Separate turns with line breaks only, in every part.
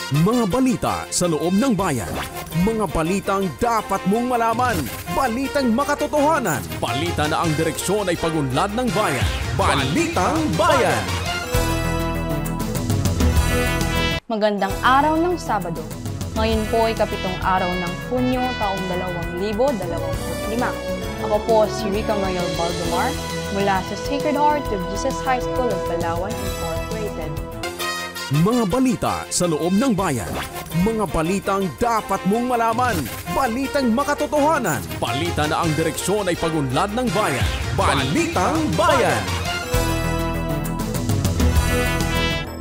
Mga balita sa loob ng bayan. Mga balitang dapat mong malaman. Balitang makatotohanan. Balita na ang direksyon ay pag-unlad ng bayan. Balitang Bayan!
Magandang araw ng Sabado. Ngayon po ay 7 araw ng Hunyo taong 2025. Ako po si Rica Mariel Baldemar mula sa Sacred Heart of Jesus High School of Palawan Incorporated.
Mga balita sa loob ng bayan. Mga balitang dapat mong malaman. Balitang makatotohanan. Balita na ang direksyon ay pag-unlad ng bayan. Balitang Bayan!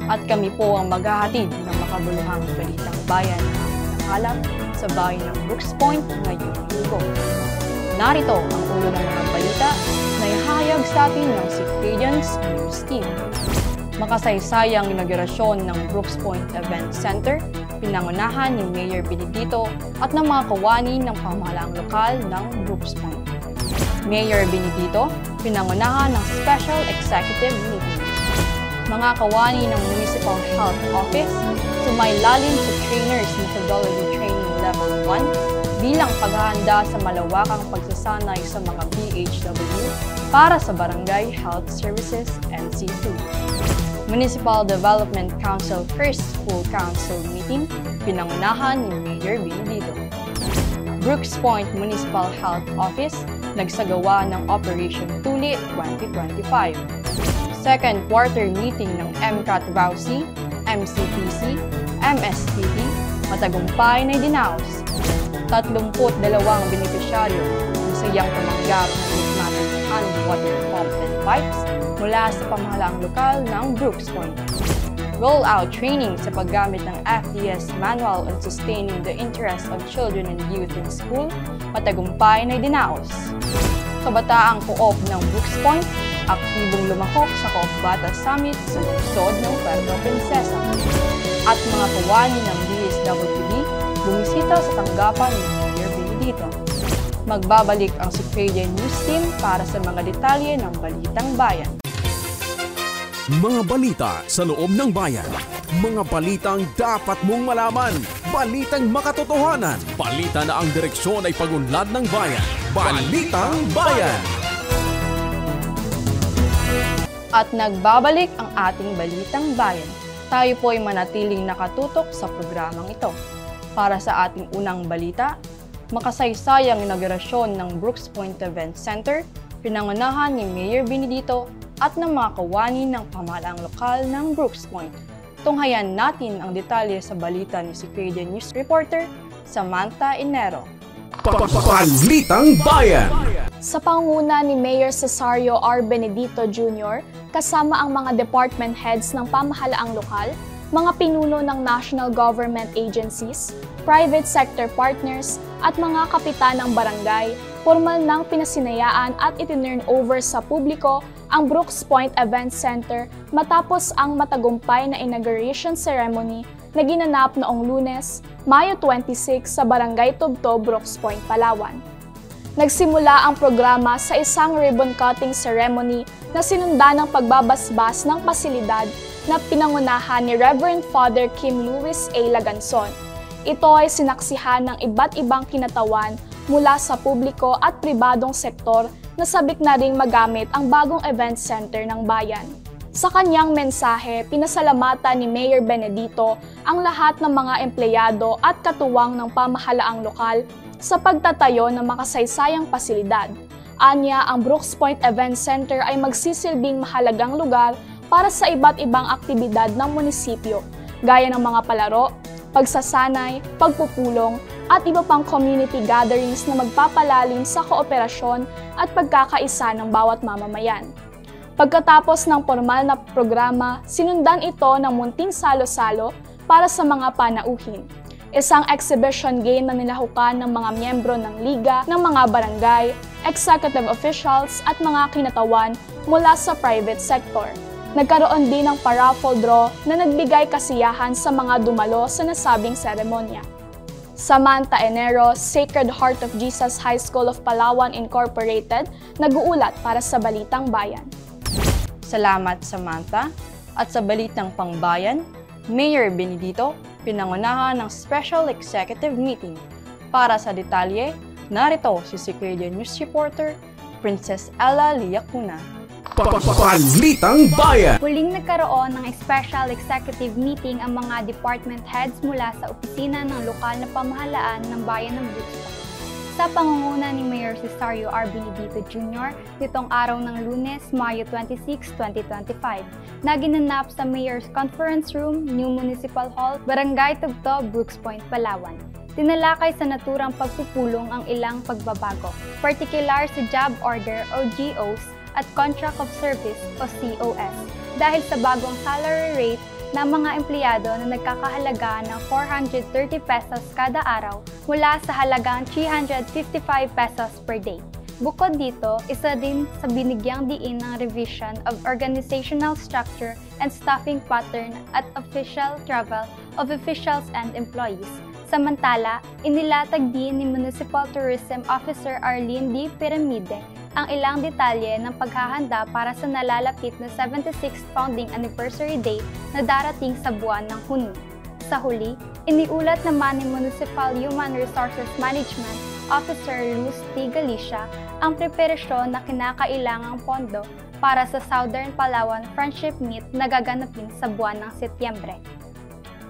At kami po ang maghahatid ng makabuluhang balitang bayan na nangalang sa bayan ng Brooks Point ngayong linggo. Narito ang ulo ng mga balita na ihahayag sa atin ng Citizens News Team. Makasaysayang inaugurasyon ng Brooks Point Event Center, pinangunahan ni Mayor Benedito at ng mga kawani ng pamahalaang lokal ng Brooks Point. Mayor Benedito, pinangunahan ng Special Executive Meeting. Mga kawani ng Municipal Health Office, sumailalim sa Trainers Methodology Training Level 1 bilang paghahanda sa malawakang pagsasanay sa mga BHW para sa Barangay Health Services NC2. Municipal Development Council First Full Council Meeting, pinangunahan ni Mayor Benedito. Brooks Point Municipal Health Office, nagsagawa ng Operation Tuli 2025. Second quarter meeting ng MCAT-VAUC, MCPC, MSTP, matagumpay na idinaos. 32 benepisyaryo ang sayang tumanggap ng Automatic Hand Water Pump and Pipes mula sa pamahalaang lokal ng Brooks Point. Roll-out training sa paggamit ng FDS Manual on Sustaining the Interests of Children and Youth in School, matagumpay na idinaos. Kabataang Co-op ng Brooks Point, aktibong lumahok sa Co-op Bata Summit sa lungsod ng Puerto Princesa. At mga kawani ng DSWD, bumisita sa tanggapan ni Mayor Benedito. Magbabalik ang Citizens News Team para sa mga detalye ng Balitang Bayan.
Mga balita sa loob ng bayan. Mga balitang dapat mong malaman. Balitang makatotohanan. Balita na ang direksyon ay pag-unlad ng bayan. Balitang Bayan!
At nagbabalik ang ating Balitang Bayan. Tayo po ay manatiling nakatutok sa programang ito. Para sa ating unang balita, makasaysayang inaugurasyon ng Brooks Point Event Center, pinangunahan ni Mayor Benedito at ng mga kawani ng pamahalaang lokal ng Brooks Point. Tunghayan natin ang detalye sa balita ni Citizens News reporter Samantha Enero.
Balitang Bayan!
Sa pangunguna ni Mayor Cesario R. Benedito Jr., kasama ang mga department heads ng pamahalaang lokal, mga pinuno ng national government agencies, private sector partners, at mga kapitan ng barangay, formal nang pinasinayaan at itinurn over sa publiko ang Brooks Point Event Center matapos ang matagumpay na inauguration ceremony na ginanap noong Lunes, Mayo 26 sa Barangay Tubtob, Brooks Point, Palawan. Nagsimula ang programa sa isang ribbon-cutting ceremony na sinundan ng pagbabasbas ng pasilidad na pinangunahan ni Reverend Father Kim Louis A. Laganson. Ito ay sinaksihan ng iba't ibang kinatawan mula sa publiko at pribadong sektor na sabik na ring magamit ang bagong event center ng bayan. Sa kanyang mensahe, pinasalamatan ni Mayor Benedito ang lahat ng mga empleyado at katuwang ng pamahalaang lokal sa pagtatayo ng makasaysayang pasilidad. Anya, ang Brooks Point Event Center ay magsisilbing mahalagang lugar para sa iba't ibang aktibidad ng munisipyo, gaya ng mga palaro, pagsasanay, pagpupulong, at iba pang community gatherings na magpapalalim sa kooperasyon at pagkakaisa ng bawat mamamayan. Pagkatapos ng formal na programa, sinundan ito ng munting salo-salo para sa mga panauhin. Isang exhibition game na nilahukan ng mga miyembro ng liga, ng mga barangay, executive officials at mga kinatawan mula sa private sector. Nagkaroon din ng pa-raffle draw na nagbigay kasiyahan sa mga dumalo sa nasabing seremonya. Samantha Enero, Sacred Heart of Jesus High School of Palawan Incorporated, nag-uulat para sa Balitang Bayan.
Salamat, Samantha. At sa Balitang Pangbayan, Mayor Benedito, pinangunahan ng Special Executive Meeting. Para sa detalye, narito si Secretary News Reporter, Princess Ella Liacuna.
Balitang Bayan!
Huling nagkaroon ng special executive meeting ang mga department heads mula sa opisina ng lokal na pamahalaan ng bayan ng Brooks Point. Sa pangunguna ni Mayor Cesario R. Benedito Jr. nitong araw ng Lunes, Mayo 26, 2025, na ginanap sa Mayor's Conference Room, New Municipal Hall, Barangay Tugto, Brooks Point, Palawan. Tinalakay sa naturang pagpupulong ang ilang pagbabago, particular sa Job Order o GOs at Contract of Service o COS dahil sa bagong salary rate ng mga empleyado na nagkakahalaga ng 430 pesos kada araw mula sa halagang 355 pesos per day. Bukod dito, isa din sa binigyang diin ng revision of organizational structure and staffing pattern at official travel of officials and employees. Samantala, inilatag din ni Municipal Tourism Officer Arlene D. Piramide ang ilang detalye ng paghahanda para sa nalalapit na 76th Founding Anniversary Day na darating sa buwan ng Hunyo. Sa huli, iniulat naman ni Municipal Human Resources Management Officer Luz T. Galicia ang preparasyon na kinakailangang pondo para sa Southern Palawan Friendship Meet na gaganapin sa buwan ng Setyembre.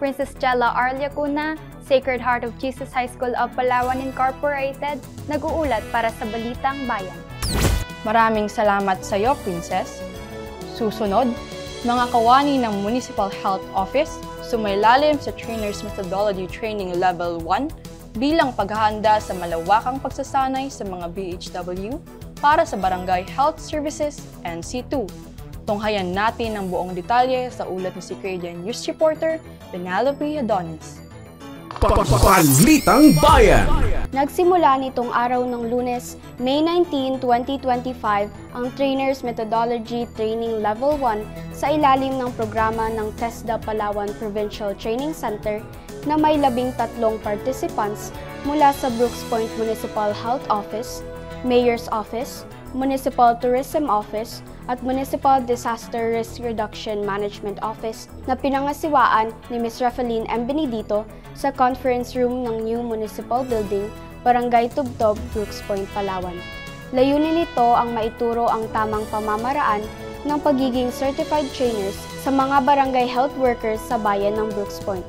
Princess Jella R. Liacuna, Sacred Heart of Jesus High School of Palawan Incorporated, nag-uulat para sa Balitang Bayan.
Maraming salamat sa iyo, Princess. Susunod, mga kawani ng Municipal Health Office, sumailalim sa Trainers Methodology Training Level 1 bilang paghahanda sa malawakang pagsasanay sa mga BHW para sa Barangay Health Services NC2. Tunghayan natin ang buong detalye sa ulat ni Secretary News Reporter Penelope Adonis.
Balitang Bayan!
Nagsimula nitong araw ng Lunes, May 19, 2025, ang Trainers Methodology Training Level 1 sa ilalim ng programa ng TESDA Palawan Provincial Training Center na may 13 participants mula sa Brooks Point Municipal Health Office, Mayor's Office, Municipal Tourism Office, at Municipal Disaster Risk Reduction Management Office na pinangasiwaan ni Ms. Rafaeline M. Benedito sa conference room ng New Municipal Building, Barangay Tubtob, Brooks Point, Palawan. Layunin nito ang maituro ang tamang pamamaraan ng pagiging certified trainers sa mga barangay health workers sa bayan ng Brooks Point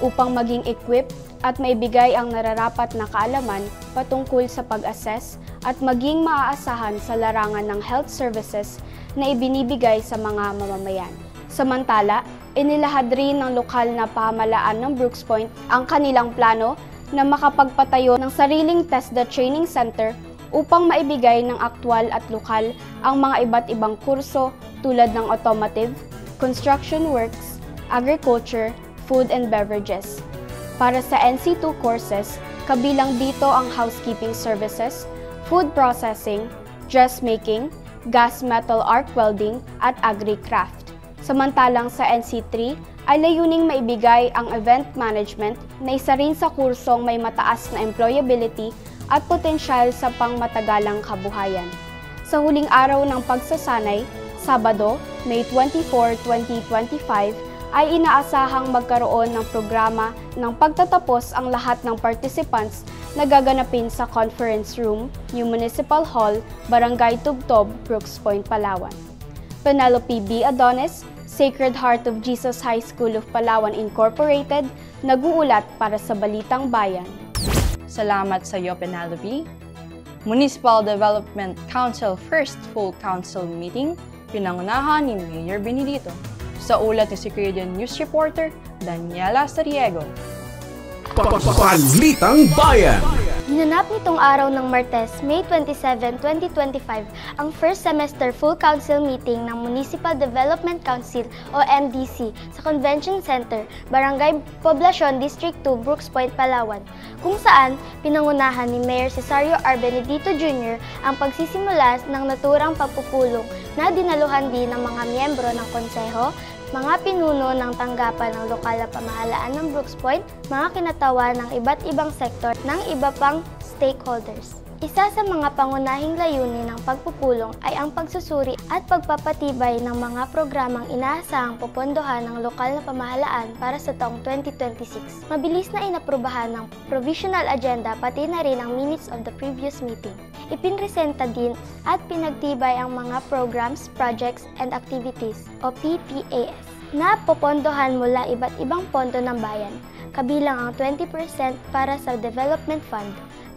upang maging equipped at maibigay ang nararapat na kaalaman patungkol sa pag-assess at maging maaasahan sa larangan ng health services na ibinibigay sa mga mamamayan. Samantala, inilahad rin ng lokal na pamahalaan ng Brooks Point ang kanilang plano na makapagpatayo ng sariling TESDA Training Center upang maibigay ng aktwal at lokal ang mga iba't ibang kurso tulad ng automotive, construction works, agriculture, food and beverages. Para sa NC2 courses, kabilang dito ang housekeeping services, food processing, dressmaking, gas metal arc welding, at agri-craft. Samantalang sa NC3 ay layuning maibigay ang event management na isa rin sa kursong may mataas na employability at potensyal sa pangmatagalang kabuhayan. Sa huling araw ng pagsasanay, Sabado, May 24, 2025, ay inaasahang magkaroon ng programa ng pagtatapos ang lahat ng participants na gaganapin sa Conference Room, New Municipal Hall, Barangay Tugtob, Brooks Point, Palawan. Penelope B. Adonis, Sacred Heart of Jesus High School of Palawan Incorporated, nag-uulat para sa Balitang Bayan.
Salamat sa iyo, Penelope. Municipal Development Council First Full Council Meeting, pinangunahan ni Mayor Benedito. Sa ulat ni Secretary News Reporter Daniela Sariego.
Balitang Bayan!
Ginanap nitong araw ng Martes, May 27, 2025, ang first semester full council meeting ng Municipal Development Council o MDC sa Convention Center, Barangay Poblacion, District 2, Brooks Point, Palawan, kung saan pinangunahan ni Mayor Cesario R. Benedito Jr. ang pagsisimula ng naturang pagpupulong na dinaluhan din ng mga miyembro ng konseho, mga pinuno ng tanggapan ng lokal na pamahalaan ng Brooks Point, mga kinatawa ng iba't ibang sektor ng iba pang stakeholders. Isa sa mga pangunahing layunin ng pagpupulong ay ang pagsusuri at pagpapatibay ng mga programang inaasahang popondohan ng lokal na pamahalaan para sa taong 2026. Mabilis na inaprubahan ng provisional agenda pati na rin ang minutes of the previous meeting. Ipinresenta din at pinagtibay ang mga programs, projects, and activities o PPAS na popondohan mula iba't ibang pondo ng bayan, kabilang ang 20% para sa Development Fund,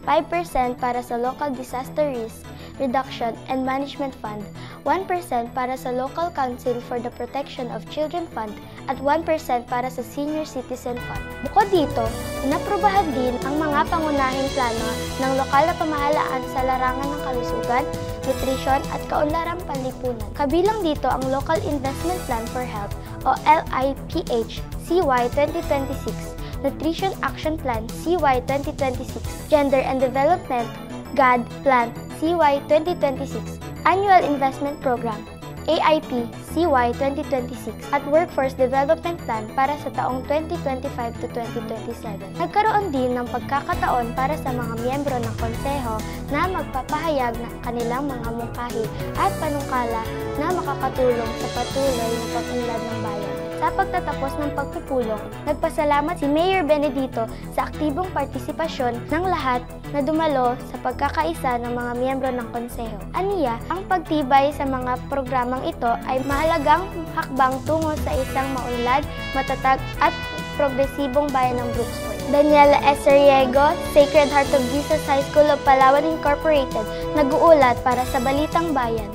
5% para sa Local Disaster Risk Reduction and Management Fund, 1% para sa Local Council for the Protection of Children Fund, at 1% para sa Senior Citizen Fund. Bukod dito, inaprubahan din ang mga pangunahing plano ng lokal na pamahalaan sa larangan ng kalusugan, nutrisyon at kaunlarang panlipunan. Kabilang dito ang Local Investment Plan for Health o LIPH CY 2026, Nutrition Action Plan CY 2026, Gender and Development GAD Plan CY 2026, Annual Investment Program AIP CY 2026 at Workforce Development Plan para sa taong 2025 to 2027. Nagkaroon din ng pagkakataon para sa mga miyembro ng konseho na magpapahayag ng kanilang mga mungkahi at panungkala na makakatulong sa patuloy na pag-unlad ng bayan. Sa pagtatapos ng pagpupulong, nagpasalamat si Mayor Benedito sa aktibong partisipasyon ng lahat na dumalo sa pagkakaisa ng mga miyembro ng konseho. Aniya, ang pagtibay sa mga programang ito ay mahalagang hakbang tungo sa isang maunlad, matatag at progresibong bayan ng Brooks Point. Daniela Eseriego, Sacred Heart of Jesus High School of Palawan Incorporated, nag-uulat para sa Balitang Bayan.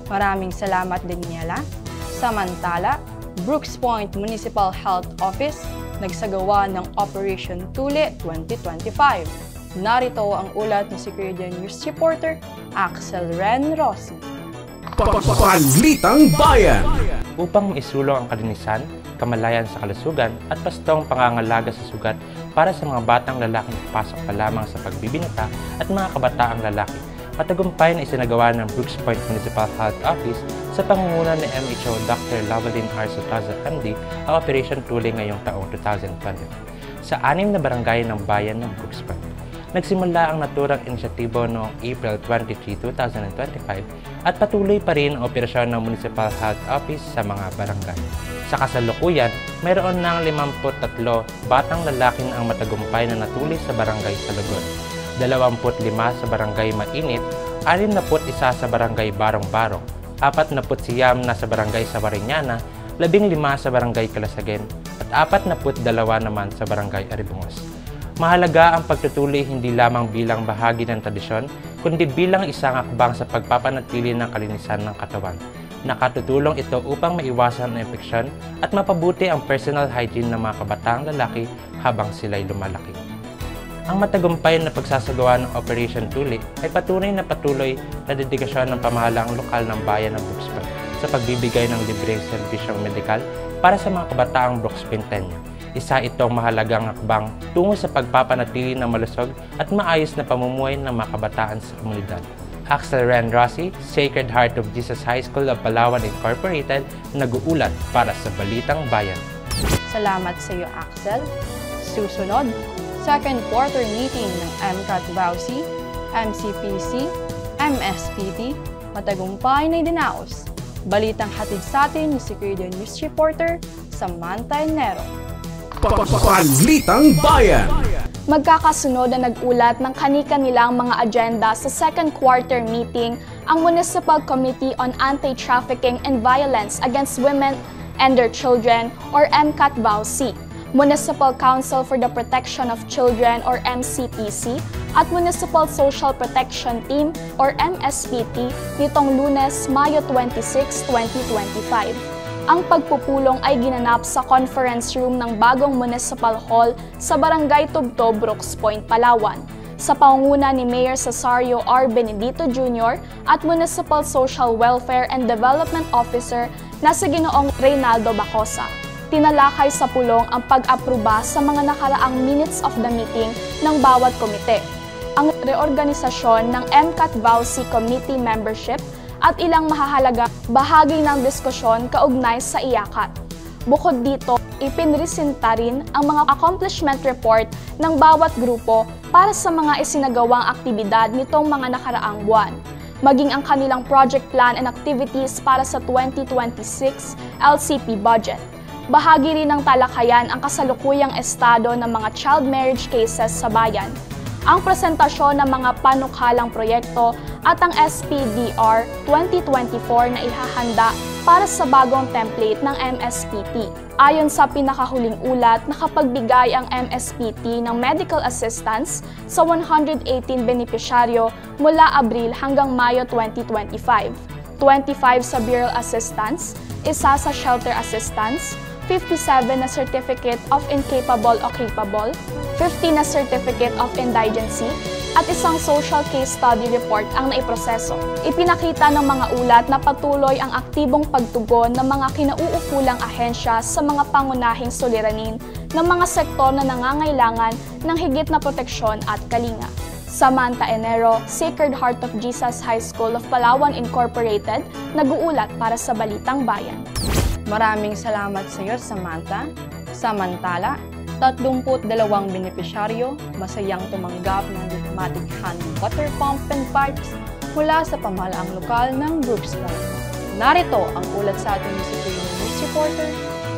Maraming salamat, Daniela. Samantala, Brooks Point Municipal Health Office nagsagawa ng Operation Tuli 2025. Narito ang ulat ni Security News Reporter Axel Ren Rossi.
Balitang Bayan!
Upang maisulong ang kalinisan, kamalayan sa kalusugan at bastong pangangalaga sa sugat para sa mga batang lalaking papasok pa lamang sa pagbibinata at mga kabataang lalaki, matagumpay na isinagawa ng Brooks Point Municipal Health Office sa pangunguna ni MHO Dr. Lavalin R. Sotaza MD ang Operation Tuli ngayong taong 2020 sa 6 na barangay ng bayan ng Brooks Point. Nagsimula ang naturang inisyatibo noong April 23, 2025 at patuloy pa rin ang operasyon ng Municipal Health Office sa mga barangay. Sa kasalukuyan, mayroon ng 53 batang lalaking ang matagumpay na natuli sa barangay Salugon, 25 sa barangay Mainit, 61 sa barangay Barong-Barong, 49 na sa barangay Sabariñana, 15 sa barangay Calasagen, at 42 naman sa barangay Aribungos. Mahalaga ang pagtutuloy hindi lamang bilang bahagi ng tradisyon, kundi bilang isang hakbang sa pagpapanatili ng kalinisan ng katawan. Nakatutulong ito upang maiwasan ang infeksyon at mapabuti ang personal hygiene ng mga kabataang lalaki habang sila'y lumalaki. Ang matagumpay na pagsasagawa ng Operation Tuli ay patunay na dedikasyon ng pamahalaang lokal ng bayan ng Brooks Point sa pagbibigay ng libreng serbisyong medikal para sa mga kabataang Brooks Pointeño. Isa itong mahalagang hakbang tungo sa pagpapanatili ng malusog at maayos na pamumuhay ng mga kabataan sa komunidad. Axel Ren Rossi, Sacred Heart of Jesus High School of Palawan Incorporated, nag-uulat para sa Balitang Bayan.
Salamat sa iyo, Axel. Susunod, second quarter meeting ng MCAT VAUC, MCPC, MSPT, matagumpay na idinaos. Balitang hatid sa atin ni Security News Reporter Samantha Nero.
Balitang Bayan!
Magkakasunod na nag-ulat ng kani-kanilang mga agenda sa second quarter meeting ang Municipal Committee on Anti-Trafficking and Violence Against Women and Their Children or MCAT VAUC, Municipal Council for the Protection of Children or MCPC at Municipal Social Protection Team or MSPT nitong Lunes, Mayo 26, 2025. Ang pagpupulong ay ginanap sa conference room ng bagong Municipal Hall sa Barangay Tubto, Brooks Point, Palawan, sa pangunguna ni Mayor Cesario R. Benedito Jr. at Municipal Social Welfare and Development Officer na si Ginoong Reynaldo Bacosa. Tinalakay sa pulong ang pag-apruba sa mga nakaraang minutes of the meeting ng bawat komite, ang reorganisasyon ng MCAT VAUC Committee membership at ilang mahahalaga bahagi ng diskusyon kaugnay sa IACAT. Bukod dito, ipinresenta rin ang mga accomplishment report ng bawat grupo para sa mga isinagawang aktibidad nitong mga nakaraang buwan, maging ang kanilang project plan and activities para sa 2026 LCP budget. Bahagi rin ng talakayan ang kasalukuyang estado ng mga child marriage cases sa bayan, ang presentasyon ng mga panukalang proyekto at ang SPDR 2024 na ihahanda para sa bagong template ng MSPT. Ayon sa pinakahuling ulat, nakapagbigay ang MSPT ng medical assistance sa 118 benepisyaryo mula Abril hanggang Mayo 2025. 25 sa burial assistance, isa sa shelter assistance, 57 na Certificate of Incapable o Capable, 50 na Certificate of Indigency, at isang social case study report ang naiproseso. Ipinakita ng mga ulat na patuloy ang aktibong pagtugon ng mga kinauukulang ahensya sa mga pangunahing suliranin ng mga sektor na nangangailangan ng higit na proteksyon at kalinga. Samantha Enero, Sacred Heart of Jesus High School of Palawan Incorporated, nag-uulat para sa Balitang Bayan.
Maraming salamat sa iyo, Samantha. Samantala, 32 benepisyaryo masayang tumanggap ng automatic hand water pump and pipes mula sa pamahalaang lokal ng Brooks Point. Narito ang ulat sa ating news reporter,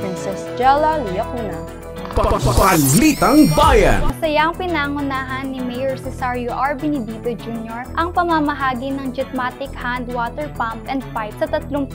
Princess Jella Liacuna.
Balitang Bayan!
Masayang pinangunahan ni Mayor Cesario R. Benedito Jr. ang pamamahagi ng Jetmatic Hand Water Pump and Pipe sa 32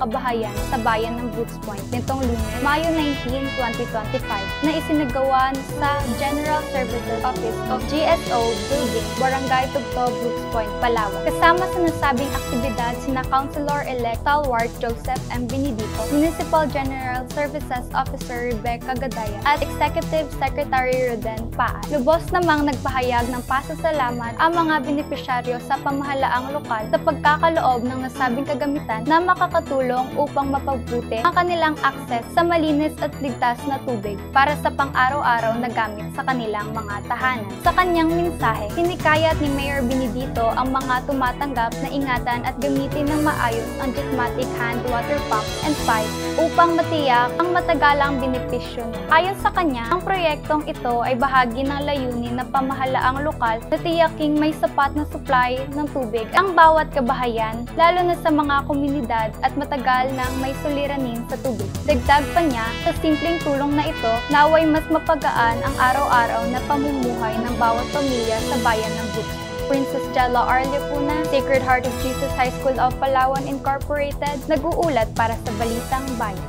kabahayan sa bayan ng Brooks Point nitong Lunes, Mayo 19, 2025 na isinagawa sa General Services Office of GSO Building, Barangay Tugto, Brooks Point, Palawan. Kasama sa nasabing aktibidad sina Councilor-elect Stalwart Joseph M. Benedito, Municipal General Services Officer Rebecca Gadaya, at Executive Secretary Roden Paa. Lubos namang nagpahayag ng pasasalamat ang mga benepisyaryo sa pamahalaang lokal sa pagkakaloob ng nasabing kagamitan na makakatulong upang mapabuti ang kanilang akses sa malinis at ligtas na tubig para sa pang-araw-araw na gamit sa kanilang mga tahanan. Sa kanyang mensahe, hinikayat ni Mayor Benedito ang mga tumatanggap na ingatan at gamitin ng maayos ang Jetmatic Hand Water Pump and Pipe upang matiyak ang matagalang benepisyo nito. Ayon sa kanya, ang proyektong ito ay bahagi ng layunin na pamahalaang lokal na tiyaking may sapat na supply ng tubig ang bawat kabahayan, lalo na sa mga komunidad at matagal nang may suliranin sa tubig. Dagdag pa niya, sa simpleng tulong na ito, naway mas mapagaan ang araw-araw na pamumuhay ng bawat pamilya sa bayan ng Brooks. Princess Jella R. Liacuna, Sacred Heart of Jesus High School of Palawan Incorporated, nag-uulat para sa Balitang Bayan.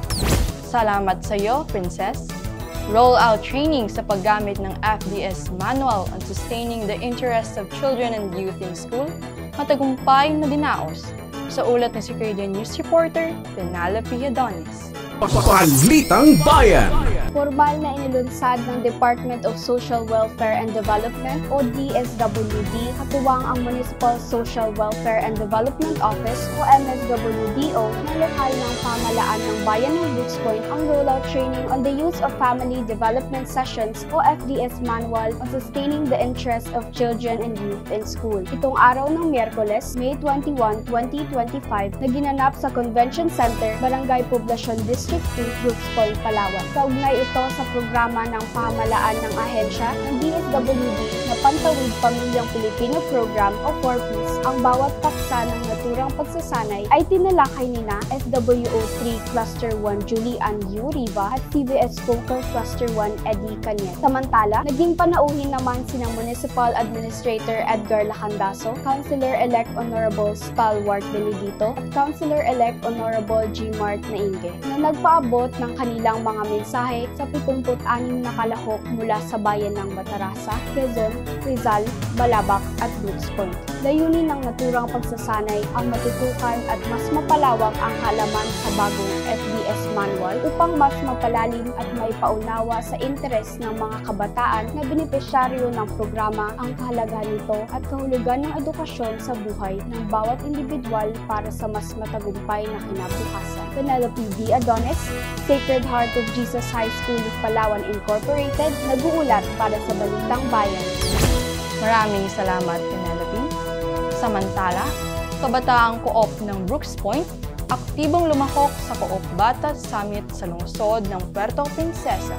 Salamat sa iyo, Princess. Roll-out training sa paggamit ng FDS Manual on Sustaining the Interests of Children and Youth in School, matagumpay na dinaos. Sa ulat ni Secretary News Reporter, Penelope Adonis.
Balitang Bayan!
Formal na inilunsad ng Department of Social Welfare and Development o DSWD katuwang ang Municipal Social Welfare and Development Office o MSWDO na lokal ng pamahalaan ng bayan ng Brooks Point ang rollout training on the use of Family Development Sessions o FDS Manual on Sustaining the Interests of Children and Youth in School. Itong araw ng Miyerkules, May 21, 2025 na ginanap sa Convention Center, Barangay Poblacion District 2, Brooks Point, Palawan. Kaugnay ito sa programa ng pamahalaan ng ahensya ng DSWD na Pantawid Pamilyang Pilipino Program o 4Ps. Ang bawat paksa ng naturang pagsasanay ay tinalakay nina SWO3 Cluster 1 Julie Ann U. Riva at CBS Poker Cluster 1 Eddie Cañet. Samantala, naging panauhin naman sinang Municipal Administrator Edgar Lacandaso, Councilor-elect Honorable Stalwart Benedito at Councilor-elect Honorable G. Mart Nainge na nagpaabot ng kanilang mga mensahe sa 76 na kalahok mula sa bayan ng Batarasa, Quezon, Rizal, Balabac at Brooks Point. Layunin ng naturang pagsasanay ang matutukan at mas mapalawak ang halaman sa bagong FDS Manual upang mas mapalalim at maipaunawa sa interes ng mga kabataan na benepisyaryo ng programa ang kahalagahan nito at kahulugan ng edukasyon sa buhay ng bawat individual para sa mas matagumpay na kinabukasan. Penelope D. Adonis, Sacred Heart of Jesus High School of Palawan Incorporated, nag-uulat para sa Balitang Bayan.
Maraming salamat, Penelope. Samantala, kabataang co-op ng Brooks Point Aktibong lumahok sa Co-op Bata Summit sa lungsod ng Puerto Princesa.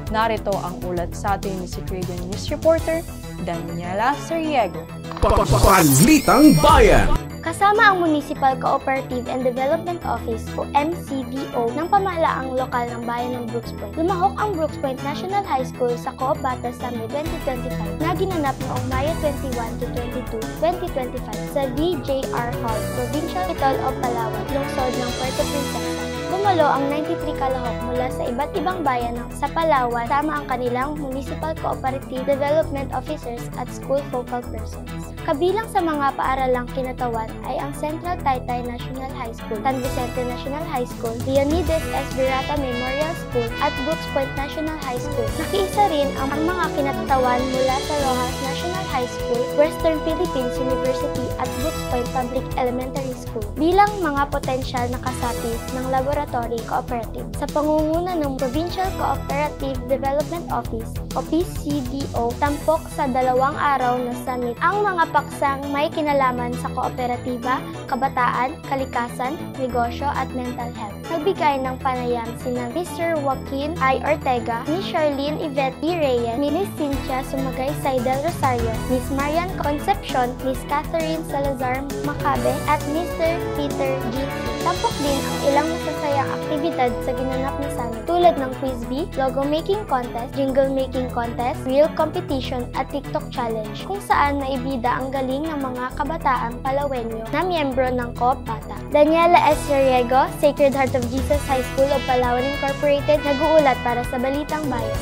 Narito ang ulat sa atin ni Secretan News Reporter Daniela Sariego.
Balitang Bayan!
Kasama ang Municipal Cooperative and Development Office o MCDO ng pamahalaang lokal ng bayan ng Brooks Point. Lumahok ang Brooks Point National High School sa Co-op Bata Summit 2025 na ginanap noong Mayo 21 to 22, 2025 sa DJR Hall, Provincial Capital of Palawan, lungsod ng Puerto Princesa. Gumalo ang 93 kalahok mula sa iba't ibang bayan sa Palawan sama ang kanilang Municipal Cooperative Development Officers at School Focal Persons. Kabilang sa mga paaralang kinatawan ay ang Central Taytay National High School, San Vicente National High School, Leonidas S. Virata Memorial School at Brooks Point National High School. Nakiisa rin ang mga kinatawan mula sa Rojas National High School, Western Philippines University at Brooks Point Public Elementary School bilang mga potensyal na kasapi ng laboratory cooperative. Sa pangunguna ng Provincial Cooperative Development Office o PCDO, tampok sa 2 araw na summit ang mga paksang may kinalaman sa kooperatiba, kabataan, kalikasan, negosyo at mental health. Nagbigay ng panayam sina Mr. Joaquin I. Ortega, Ms. Charlene Yvette E. Reyes, Ms. Cynthia Sumagay Saidel Rosario, Ms. Marian Concepcion, Ms. Catherine Salazar Macabe at Mr. Peter G. Tampok din ang ilang masasayang aktibidad sa ginanap na summit tulad ng Quiz Bee, Logo Making Contest, Jingle Making Contest, Reel Competition at TikTok Challenge kung saan naibida ang galing ng mga kabataang Palawenyo na miyembro ng Co-op Bata. Daniela S. Sariego, Sacred Heart of Jesus High School of Palawan Incorporated, nag-uulat para sa Balitang Bayan.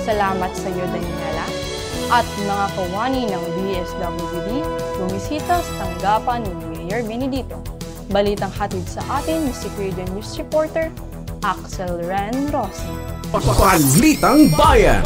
Salamat sa iyo, Daniela. At mga kawani ng DSWD, bumisita sa tanggapan ni Mayor Benedito. Balitang hatid sa atin ni Secretan News Reporter Axel Ren Rossi.
Balitang Bayan!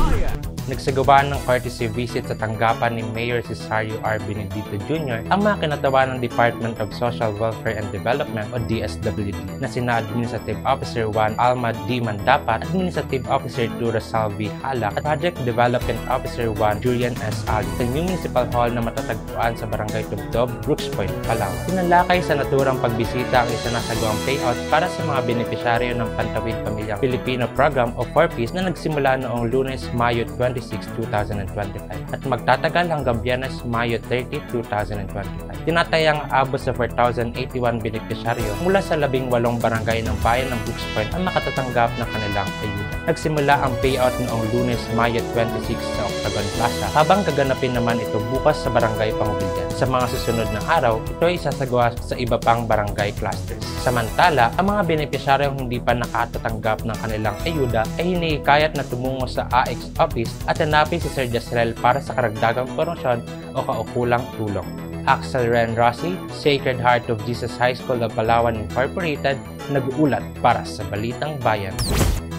Nagsagawa ng courtesy visit sa tanggapan ni Mayor Cesario R. Benedito Jr. ang mga kinatawa ng Department of Social Welfare and Development o DSWD na sina Administrative Officer 1 Alma D. Mandapat, Administrative Officer 2 Rosalvi Halak at Project Development Officer 1 Julian S. Ali sa New Municipal Hall na matatagpuan sa Barangay Tubtob, Brooks Point, Palawan. Tinalakay sa naturang pagbisita ang isinasagawang payout para sa mga benepisyaryo ng Pantawid Pamilyang Pilipino Program o 4Ps na nagsimula noong Lunes, Mayo 26, 2025 at magtatagal hanggang Biyernes, Mayo 30, 2025. Tinatayang abot sa 4,081 benepisyaryo mula sa 18 barangay ng bayan ng Brooks Point ang makatatanggap ng kanilang ayuda. Nagsimula ang payout noong Lunes, Mayo 26 sa Octagon Plaza habang gaganapin naman ito bukas sa Barangay Pangubilyan. Sa mga susunod na araw, ito ay isasagawa sa iba pang barangay clusters. Samantala, ang mga benepisyaryong hindi pa nakatatanggap ng kanilang ayuda ay hinihikayat na tumungo sa AX office at hanapin si Sir Jasrel para sa karagdagang porosyon o kaukulang tulong. Axel Ren Rossi, Sacred Heart of Jesus High School of Palawan Incorporated, nag-uulat para sa Balitang Bayan.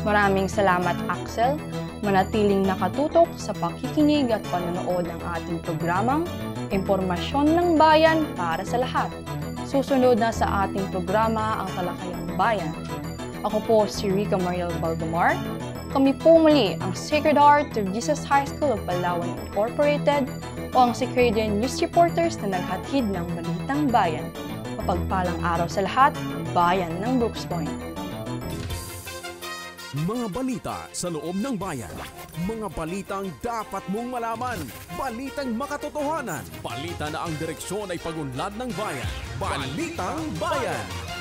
Maraming salamat, Axel. Manatiling nakatutok sa pakikinig at panonood ng ating programang Impormasyon ng Bayan para sa lahat. Susunod na sa ating programa ang Talakayang Bayan. Ako po si Rica Mariel Baldomar. Kami po muli ang Sacred Heart of Jesus High School of Palawan Incorporated o ang Secretan News Reporters na naghatid ng Balitang Bayan. Mapagpalang araw sa lahat, bayan ng Brooks Point.
Mga balita sa loob ng bayan. Mga balitang dapat mong malaman. Balitang makatotohanan. Balita na ang direksyon ay pagunlad ng bayan. Balitang Bayan!